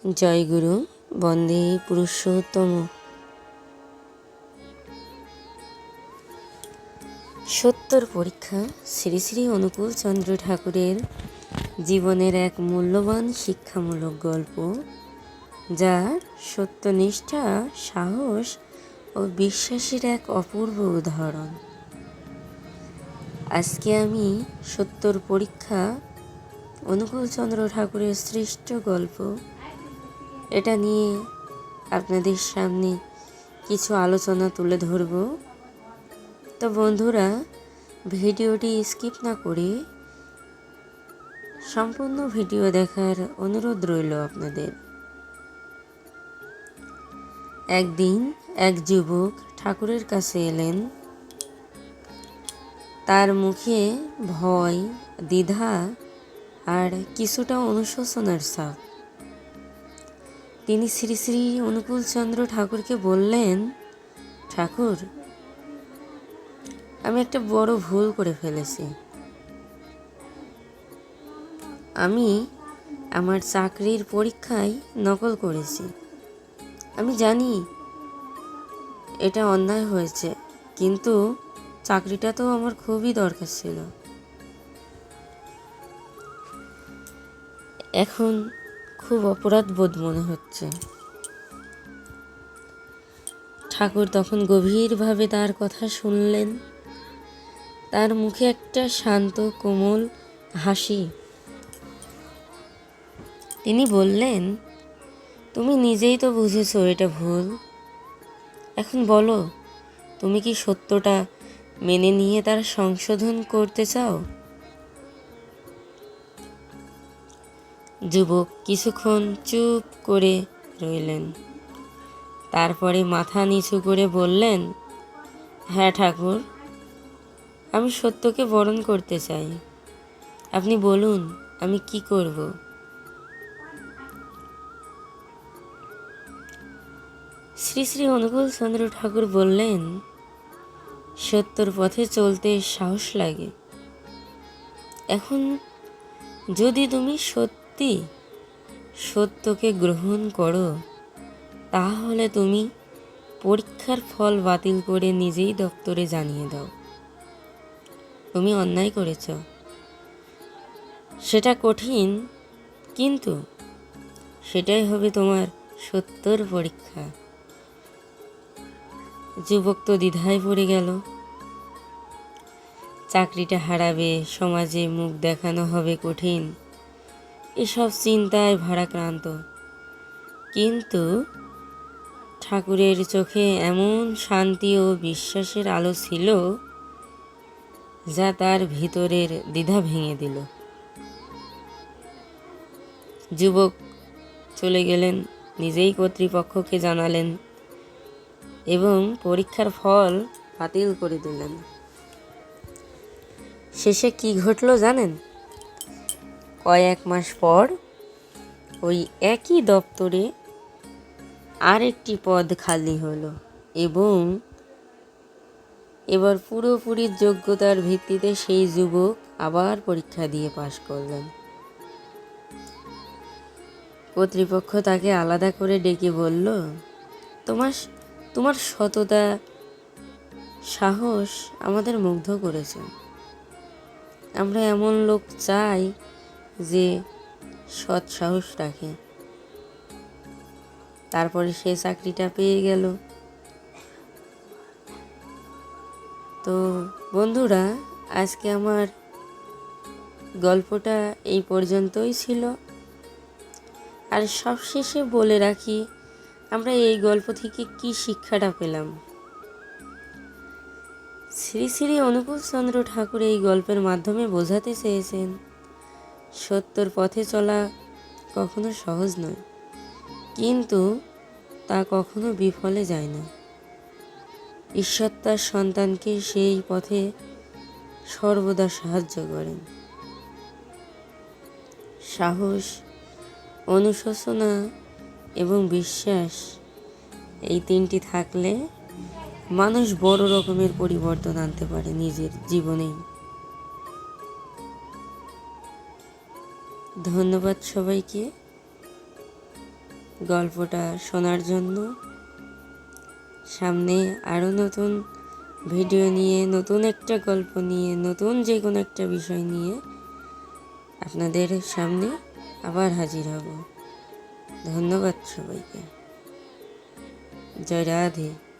জয় গুরু বন্দে পুরুষোত্তম। সত্যর পরীক্ষা শ্রী শ্রী অনুকূল চন্দ্র ঠাকুরের জীবনের এক মূল্যবান শিক্ষামূলক গল্প, যার সত্যনিষ্ঠা, সাহস ও বিশ্বাসের এক অপূর্ব উদাহরণ। আজকে আমি সত্যর পরীক্ষা অনুকূল চন্দ্র ঠাকুরের শ্রেষ্ঠ গল্প এটা নিয়ে আপনাদের সামনে কিছু আলোচনা তুলে ধরব। তো বন্ধুরা, ভিডিওটি স্কিপ না করে সম্পূর্ণ ভিডিও দেখার অনুরোধ রইল আপনাদের। একদিন এক যুবক ঠাকুরের কাছে এলেন। তার মুখে ভয়, দ্বিধা আর কিছুটা অনুশোচনার ছাপ। তিনি শ্রী শ্রী অনুকূল চন্দ্র ঠাকুরকে বললেন, ঠাকুর, আমি একটা বড় ভুল করে ফেলেছি। আমি আমার চাকরির পরীক্ষায় নকল করেছি। আমি জানি এটা অন্যায় হয়েছে, কিন্তু চাকরিটা তো আমার খুবই দরকার ছিল। এখন খুব অপরাধ বোধ মনে হচ্ছে। ঠাকুর তখন গভীরভাবে তার কথা শুনলেন। তার মুখে একটা শান্ত কোমল হাসি। তিনি বললেন, তুমি নিজেই তো বুঝেছো এটা ভুল। এখন বলো, তুমি কি সত্যটা মেনে নিয়ে তার সংশোধন করতে চাও? যুবক কিছুক্ষণ চুপ করে রইলেন। তারপরে মাথা নিচু করে বললেন, হ্যাঁ ঠাকুর, আমি সত্যকে বরণ করতে চাই। আপনি বলুন, আমি কি করব? শ্রী শ্রী অনুকূল চন্দ্র ঠাকুর বললেন, সত্যর পথে চলতে সাহস লাগে। এখন যদি তুমি সত্যি সত্যকে গ্রহণ করো, তাহলে তুমি পরীক্ষার ফল বাতিল করে নিজেই দপ্তরে জানিয়ে দাও তুমি অন্যায় করেছ। সেটা কঠিন, কিন্তু সেটাই হবে তোমার সত্যর পরীক্ষা। যুবক তো দ্বিধায় পড়ে গেল। চাকরিটা হারাবে, সমাজে মুখ দেখানো হবে কঠিন, এসব চিন্তায় ভারাক্রান্ত। কিন্তু ঠাকুরের চোখে এমন শান্তি ও বিশ্বাসের আলো ছিল, যা তার ভিতরের দ্বিধা ভেঙে দিল। যুবক চলে গেলেন, নিজেই কর্তৃপক্ষকে জানালেন এবং পরীক্ষার ফল বাতিল করে দিলেন। শেষে কি ঘটলো জানেন? কয়েক মাস পর ওই একই দপ্তরে আরেকটি পদ খালি হলো এবং এবার পুরোপুরি যোগ্যতার ভিত্তিতে সেই যুবক আবার পরীক্ষা দিয়ে পাশ করলেন। কর্তৃপক্ষ তাকে আলাদা করে ডেকে বলল, তোমার সততা, সাহস আমাদের মুগ্ধ করেছে। আমরা এমন লোক চাই যে সৎ সাহস রাখে। তারপরে সে চাকরিটা পেয়ে গেল। তো বন্ধুরা, আজকে আমার গল্পটা এই পর্যন্তই ছিল। আর সবশেষে বলে রাখি, আমরা এই গল্প থেকে কি শিক্ষাটা পেলাম। শ্রী শ্রী অনুকূল চন্দ্র ঠাকুর এই গল্পের মাধ্যমে বোঝাতে চেয়েছেন, সত্যর পথে চলা কখনো সহজ নয়, কিন্তু তা কখনো বিফলে যায় না। ঈশ্বর তার সন্তানকে সেই পথে সর্বদা সাহায্য করেন। সাহস, অনুশোচনা এবং বিশ্বাস, এই তিনটি থাকলে মানুষ বড় রকমের পরিবর্তন আনতে পারে নিজের জীবনেই। ধন্যবাদ সবাইকে। গল্পটা শোনার জন্য। সামনে আরও নতুন ভিডিও নিয়ে, নতুন একটা গল্প নিয়ে, নতুন যে কোনো একটা বিষয় নিয়ে আপনাদের সামনে আবার হাজির হব। ধন্যবাদ সবাইকে। জয় রাধে।